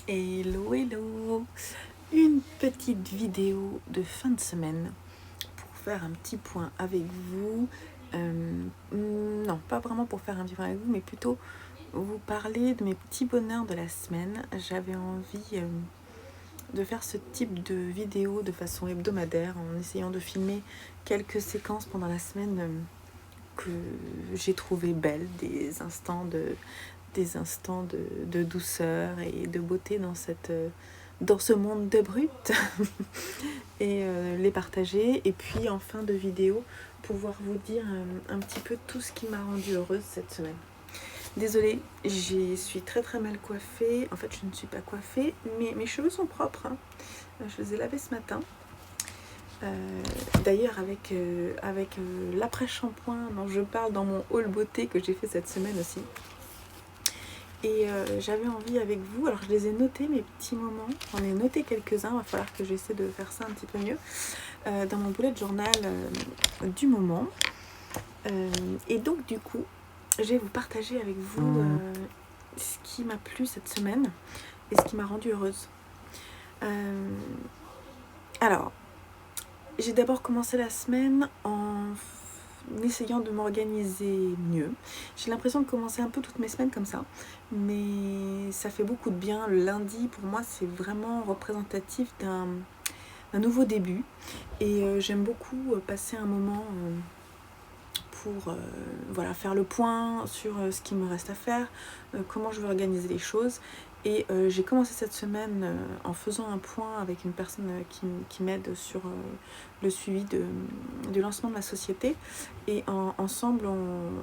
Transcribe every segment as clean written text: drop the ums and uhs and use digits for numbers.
Hello, hello! Une petite vidéo de fin de semaine pour faire un petit point avec vous. Non, pas vraiment pour faire un petit point avec vous, mais plutôt vous parler de mes petits bonheurs de la semaine. J'avais envie de faire ce type de vidéo de façon hebdomadaire en essayant de filmer quelques séquences pendant la semaine que j'ai trouvé belles, des instants de douceur et de beauté dans ce monde de brut et les partager. Et puis en fin de vidéo, pouvoir vous dire un petit peu tout ce qui m'a rendue heureuse cette semaine. Désolée, je suis très très mal coiffée. En fait, je ne suis pas coiffée, mais mes cheveux sont propres. Je les ai lavés ce matin. D'ailleurs, avec l'après-shampoing dont je parle dans mon haul beauté que j'ai fait cette semaine aussi. Et j'avais envie avec vous, alors je les ai notés mes petits moments, j'en ai noté quelques-uns, il va falloir que j'essaie de faire ça un petit peu mieux, dans mon bullet journal du moment. Et donc du coup, je vais vous partager avec vous ce qui m'a plu cette semaine et ce qui m'a rendue heureuse. Alors, j'ai d'abord commencé la semaine en essayant de m'organiser mieux. J'ai l'impression de commencer un peu toutes mes semaines comme ça, mais ça fait beaucoup de bien. Le lundi, pour moi, c'est vraiment représentatif d'un nouveau début, et j'aime beaucoup passer un moment pour faire le point sur ce qui me reste à faire, comment je veux organiser les choses. Et j'ai commencé cette semaine en faisant un point avec une personne qui m'aide sur le suivi du lancement de ma société. Et ensemble,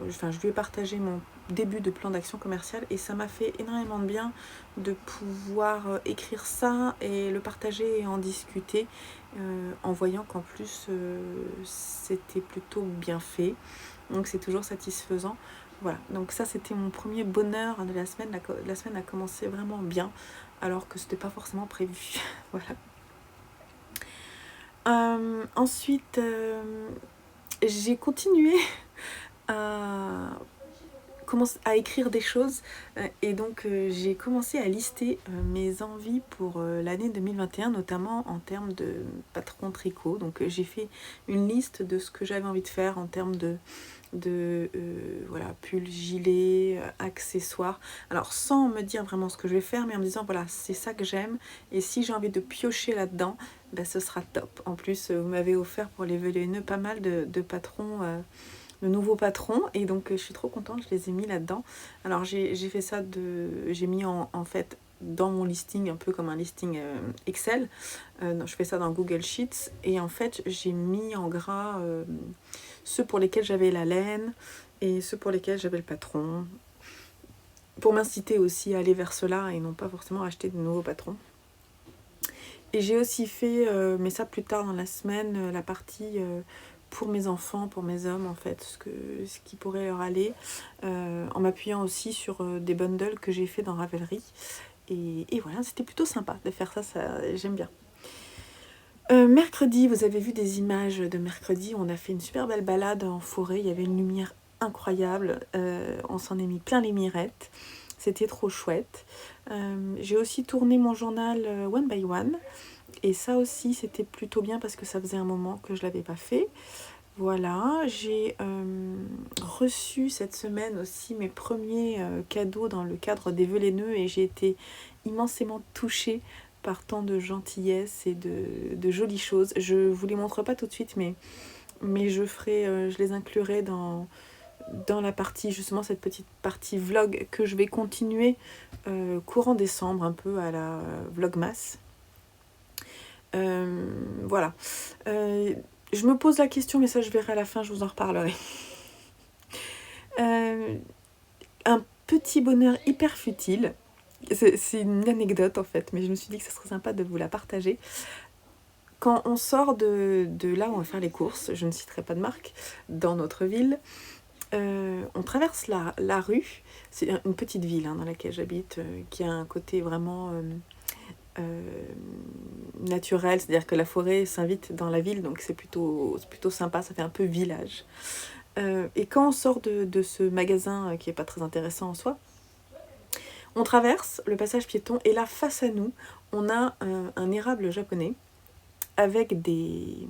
je lui ai partagé mon début de plan d'action commercial, et ça m'a fait énormément de bien de pouvoir écrire ça et le partager et en discuter, en voyant qu'en plus c'était plutôt bien fait. Donc c'est toujours satisfaisant. Voilà, donc ça c'était mon premier bonheur de la semaine. La semaine a commencé vraiment bien, alors que c'était pas forcément prévu. Voilà. Ensuite, j'ai continué à écrire des choses, et donc j'ai commencé à lister mes envies pour l'année 2021, notamment en termes de patron tricot. Donc j'ai fait une liste de ce que j'avais envie de faire en termes de pull, gilet, accessoires. Alors sans me dire vraiment ce que je vais faire, mais en me disant voilà, c'est ça que j'aime, et si j'ai envie de piocher là-dedans, ce sera top. En plus, vous m'avez offert pour les VLNE pas mal de patrons, de nouveaux patrons, et donc je suis trop contente, je les ai mis là-dedans. Alors j'ai fait ça, j'ai mis en fait dans mon listing, un peu comme un listing Excel. Je fais ça dans Google Sheets, et en fait j'ai mis en gras ceux pour lesquels j'avais la laine et ceux pour lesquels j'avais le patron, pour m'inciter aussi à aller vers cela et non pas forcément acheter de nouveaux patrons. Et j'ai aussi fait, mais ça plus tard dans la semaine, la partie pour mes enfants, pour mes hommes en fait, ce qui pourrait leur aller, en m'appuyant aussi sur des bundles que j'ai fait dans Ravelry. Et voilà, c'était plutôt sympa de faire ça, j'aime bien. Mercredi, vous avez vu des images de mercredi, on a fait une super belle balade en forêt, il y avait une lumière incroyable, on s'en est mis plein les mirettes, c'était trop chouette. J'ai aussi tourné mon journal One by One, et ça aussi c'était plutôt bien parce que ça faisait un moment que je ne l'avais pas fait. Voilà, j'ai reçu cette semaine aussi mes premiers cadeaux dans le cadre des VLNE, et j'ai été immensément touchée par tant de gentillesse et de jolies choses. Je ne vous les montre pas tout de suite, mais je les inclurai dans la partie, justement cette petite partie vlog que je vais continuer courant décembre, un peu à la Vlogmas. Voilà. Je me pose la question, mais ça je verrai à la fin, je vous en reparlerai. Un petit bonheur hyper futile. C'est une anecdote en fait, mais je me suis dit que ce serait sympa de vous la partager. Quand on sort de là où on va faire les courses, je ne citerai pas de marque, dans notre ville, on traverse la rue. C'est une petite ville dans laquelle j'habite, qui a un côté vraiment naturel, c'est-à-dire que la forêt s'invite dans la ville, donc c'est plutôt sympa, ça fait un peu village. Et quand on sort de ce magasin qui est pas très intéressant en soi, On traverse le passage piéton et là, face à nous, on a un érable japonais avec des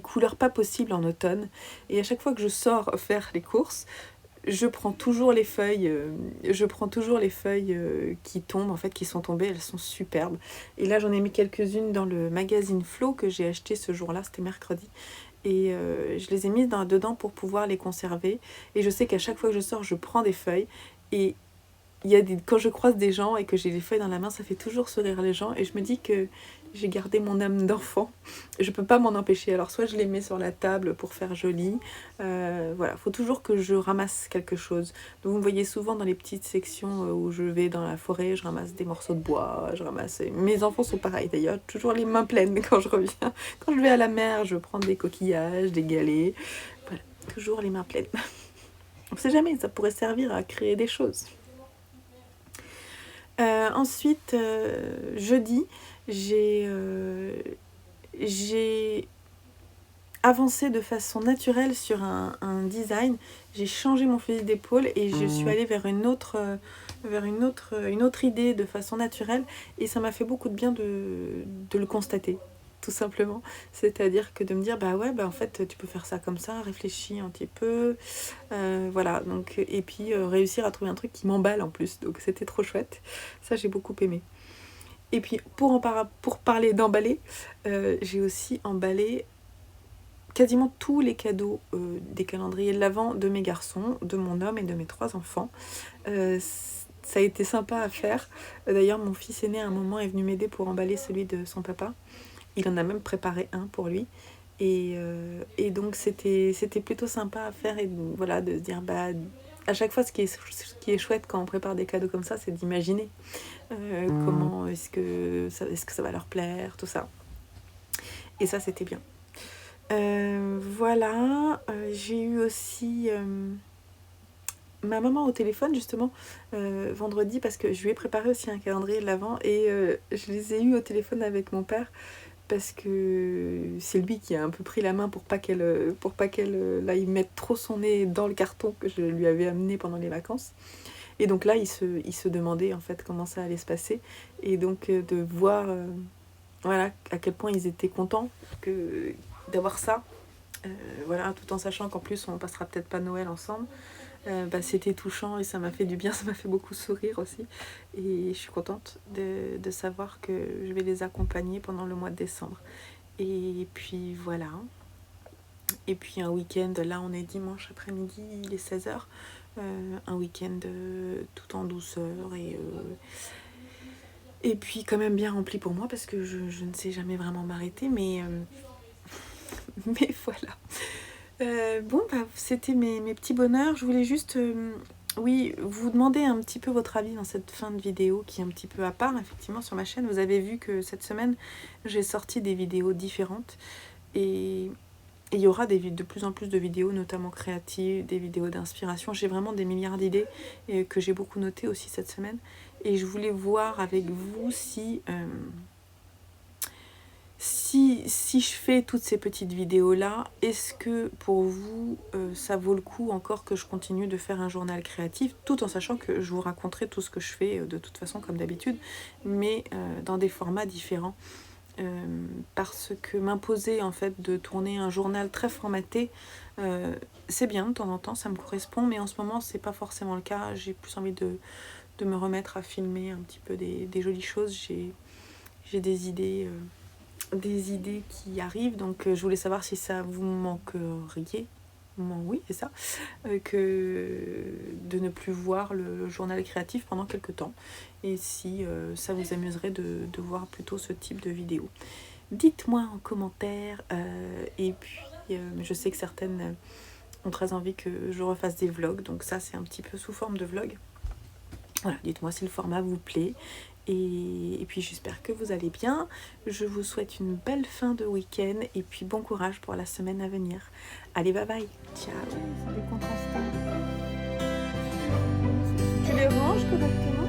couleurs pas possibles en automne. Et à chaque fois que je sors faire les courses, je prends toujours les feuilles, qui tombent, en fait, qui sont tombées, elles sont superbes. Et là, j'en ai mis quelques-unes dans le magazine Flow que j'ai acheté ce jour-là, c'était mercredi. Et je les ai mises dedans pour pouvoir les conserver. Et je sais qu'à chaque fois que je sors, je prends des feuilles. Et quand je croise des gens et que j'ai les feuilles dans la main, ça fait toujours sourire les gens. Et je me dis que j'ai gardé mon âme d'enfant. Je peux pas m'en empêcher. Alors soit je les mets sur la table pour faire joli. Voilà, faut toujours que je ramasse quelque chose. Donc vous me voyez souvent dans les petites sections où je vais dans la forêt, je ramasse des morceaux de bois, je ramasse... Mes enfants sont pareils d'ailleurs, toujours les mains pleines quand je reviens. Quand je vais à la mer, je prends des coquillages, des galets. Voilà, toujours les mains pleines. On sait jamais, ça pourrait servir à créer des choses. Ensuite, jeudi, j'ai avancé de façon naturelle sur un design. J'ai changé mon fusil d'épaule et je suis allée vers une autre idée de façon naturelle. Et ça m'a fait beaucoup de bien de le constater, tout simplement. C'est-à-dire que de me dire, en fait, tu peux faire ça comme ça, réfléchis un petit peu. Voilà, donc, et puis réussir à trouver un truc qui m'emballe en plus. Donc c'était trop chouette. Ça, j'ai beaucoup aimé. Et puis, pour parler d'emballer, j'ai aussi emballé quasiment tous les cadeaux des calendriers de l'Avent de mes garçons, de mon homme et de mes 3 enfants. Ça a été sympa à faire. D'ailleurs, mon fils aîné, à un moment, est venu m'aider pour emballer celui de son papa. Il en a même préparé un pour lui. Et donc, c'était plutôt sympa à faire. Et voilà, de se dire, à chaque fois, ce qui est chouette quand on prépare des cadeaux comme ça, c'est d'imaginer comment est-ce que ça va leur plaire, tout ça. Et ça, c'était bien. Voilà, j'ai eu aussi ma maman au téléphone justement vendredi parce que je lui ai préparé aussi un calendrier de l'Avent et je les ai eus au téléphone avec mon père parce que c'est lui qui a un peu pris la main pour pas qu'elle aille mettre trop son nez dans le carton que je lui avais amené pendant les vacances. Et donc là, il se demandait en fait comment ça allait se passer et donc de voir voilà, à quel point ils étaient contents d'avoir ça, voilà, tout en sachant qu'en plus on passera peut-être pas Noël ensemble. C'était touchant et ça m'a fait du bien, ça m'a fait beaucoup sourire aussi. Et je suis contente de savoir que je vais les accompagner pendant le mois de décembre. Et puis voilà. Et puis un week-end, là on est dimanche après-midi, il est 16h. Un week-end tout en douceur et puis quand même bien rempli pour moi parce que je ne sais jamais vraiment m'arrêter, mais voilà. C'était mes petits bonheurs. Je voulais juste vous demander un petit peu votre avis dans cette fin de vidéo qui est un petit peu à part effectivement sur ma chaîne. Vous avez vu que cette semaine j'ai sorti des vidéos différentes et il y aura de plus en plus de vidéos, notamment créatives, des vidéos d'inspiration. J'ai vraiment des milliards d'idées que j'ai beaucoup notées aussi cette semaine. Et je voulais voir avec vous si je fais toutes ces petites vidéos-là, est-ce que pour vous, ça vaut le coup encore que je continue de faire un journal créatif, tout en sachant que je vous raconterai tout ce que je fais de toute façon comme d'habitude, mais dans des formats différents. Parce que m'imposer en fait de tourner un journal très formaté, c'est bien de temps en temps, ça me correspond, mais en ce moment c'est pas forcément le cas. J'ai plus envie de me remettre à filmer un petit peu des jolies choses. J'ai des idées qui arrivent, donc je voulais savoir si ça vous manqueriez. Oui, c'est ça, que de ne plus voir le journal créatif pendant quelques temps, et si ça vous amuserait de voir plutôt ce type de vidéo. Dites-moi en commentaire, et puis je sais que certaines ont très envie que je refasse des vlogs, donc ça c'est un petit peu sous forme de vlog. Voilà, dites-moi si le format vous plaît. Et puis j'espère que vous allez bien. Je vous souhaite une belle fin de week-end et puis bon courage pour la semaine à venir. Allez, bye bye. Ciao. C'est des contrastants. Tu les ranges correctement ?